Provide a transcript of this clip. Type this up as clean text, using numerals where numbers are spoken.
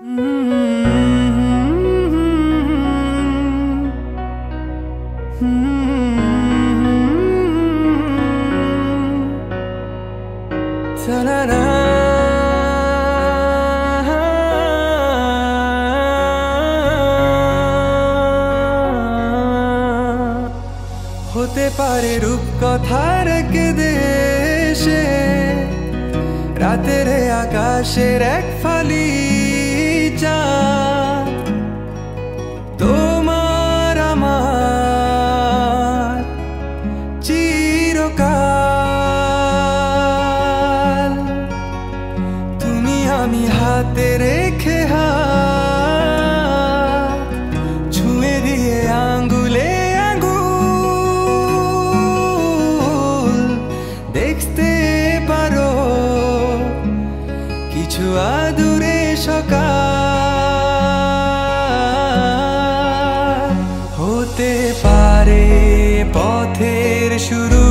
হতে পারে রূপকথার এক দেশে রাতের আকাশের এক ফালি চাঁদ, তোমার আমার চিরকাল। তুমি আমি হাতে রেখে হাত ছুঁয়ে দিয়ে আঙ্গুলে দেখতে পারো কিছু আদুরে সকাল। হতে পারে পথের শুরু